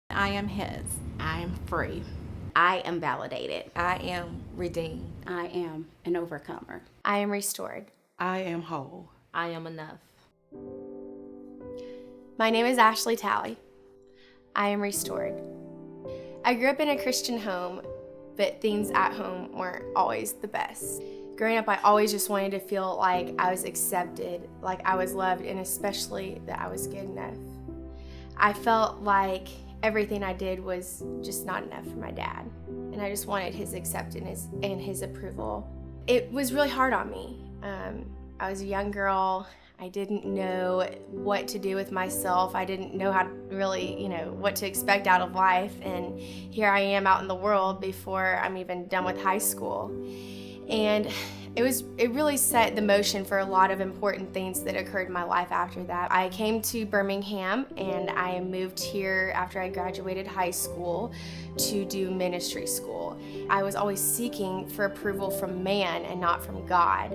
I am his. I am free. I am validated. I am redeemed. I am an overcomer. I am restored. I am whole. I am enough. My name is Ashley Talley. I am restored. I grew up in a Christian home, but things at home weren't always the best. Growing up, I always just wanted to feel like I was accepted, like I was loved, and especially that I was good enough. I felt like everything I did was just not enough for my dad, and I just wanted his acceptance and his approval. It was really hard on me. I was a young girl. I didn't know what to do with myself. I didn't know how to really, what to expect out of life. And here I am out in the world before I'm even done with high school. And it really set the motion for a lot of important things that occurred in my life after that. I came to Birmingham and I moved here after I graduated high school to do ministry school. I was always seeking for approval from man and not from God.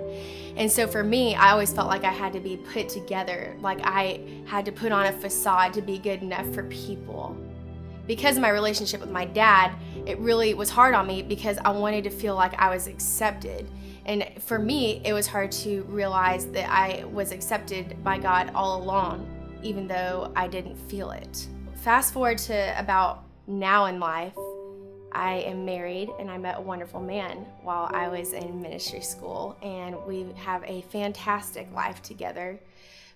And so for me, I always felt like I had to be put together, like I had to put on a facade to be good enough for people. Because of my relationship with my dad, it really was hard on me because I wanted to feel like I was accepted. And for me, it was hard to realize that I was accepted by God all along, even though I didn't feel it. Fast forward to about now in life, I am married and I met a wonderful man while I was in ministry school, and we have a fantastic life together.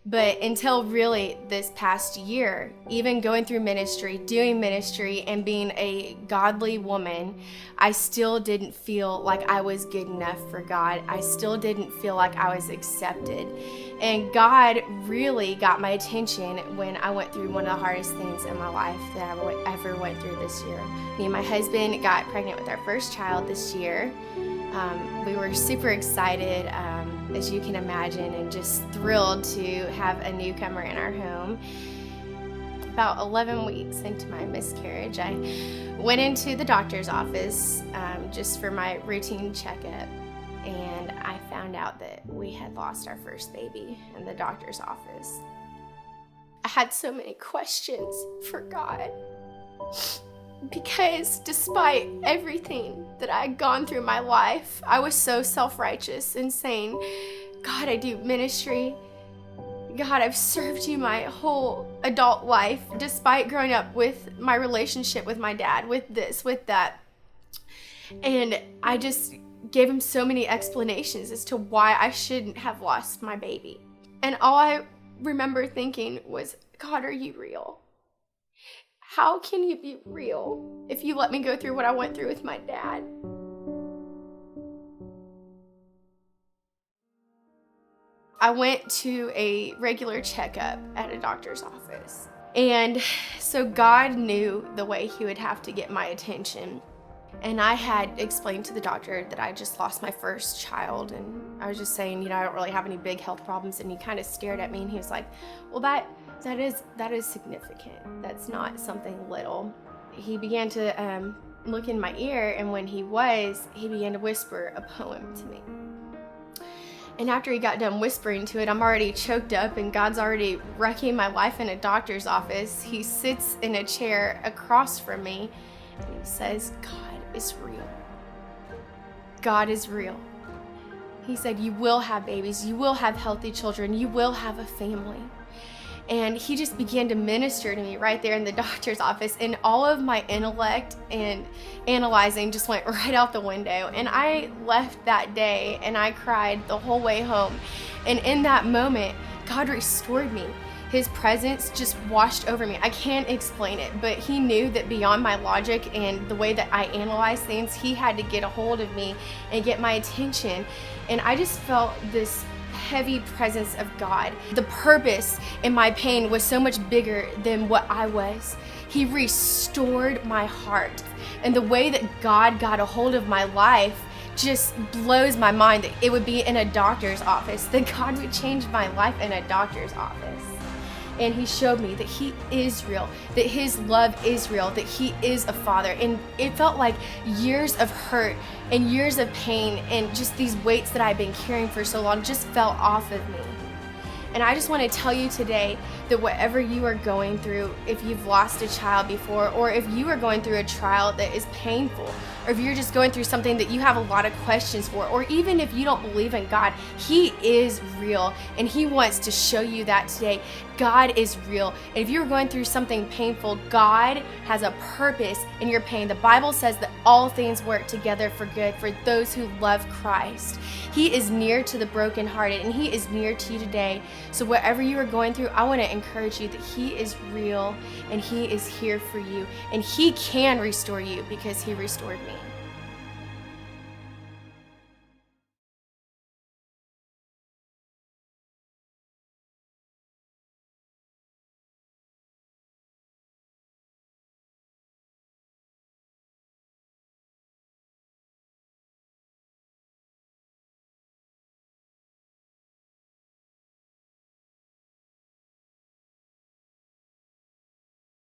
But until really this past year, even going through ministry, doing ministry, and being a godly woman, I still didn't feel like I was good enough for God. I still didn't feel like I was accepted. And God really got my attention when I went through one of the hardest things in my life that I ever went through this year. Me and my husband got pregnant with our first child this year. We were super excited, as you can imagine, and just thrilled to have a newcomer in our home. About 11 weeks into my miscarriage, I went into the doctor's office just for my routine checkup, and I found out that we had lost our first baby in the doctor's office. I had so many questions for God. Because despite everything that I had gone through in my life, I was so self-righteous and saying, God, I do ministry. God, I've served you my whole adult life, despite growing up with my relationship with my dad, with this, with that. And I just gave him so many explanations as to why I shouldn't have lost my baby. And all I remember thinking was, God, are you real? How can you be real if you let me go through what I went through with my dad? I went to a regular checkup at a doctor's office. And so God knew the way he would have to get my attention. And I had explained to the doctor that I just lost my first child. And I was just saying, I don't really have any big health problems. And he kind of stared at me and he was like, well, that is significant. That's not something little. He began to look in my ear, and when he began to whisper a poem to me. And after he got done whispering to it, I'm already choked up and God's already wrecking my life in a doctor's office. He sits in a chair across from me and he says, God is real. God is real. He said, you will have babies, you will have healthy children, you will have a family. And he just began to minister to me right there in the doctor's office, and all of my intellect and analyzing just went right out the window. And I left that day and I cried the whole way home. And in that moment, God restored me. His presence just washed over me. I can't explain it, but he knew that beyond my logic and the way that I analyze things, he had to get a hold of me and get my attention. And I just felt this heavy presence of God. The purpose in my pain was so much bigger than what I was. He restored my heart. And the way that God got a hold of my life just blows my mind that it would be in a doctor's office, that God would change my life in a doctor's office. And he showed me that he is real, that his love is real, that he is a father. And it felt like years of hurt and years of pain and just these weights that I've been carrying for so long just fell off of me. And I just want to tell you today that whatever you are going through, if you've lost a child before, or if you are going through a trial that is painful, or if you're just going through something that you have a lot of questions for, or even if you don't believe in God, He is real, and He wants to show you that today. God is real. And if you're going through something painful, God has a purpose in your pain. The Bible says that all things work together for good for those who love Christ. He is near to the brokenhearted, and He is near to you today. So whatever you are going through, I want to encourage you that He is real, and He is here for you, and He can restore you because He restored me.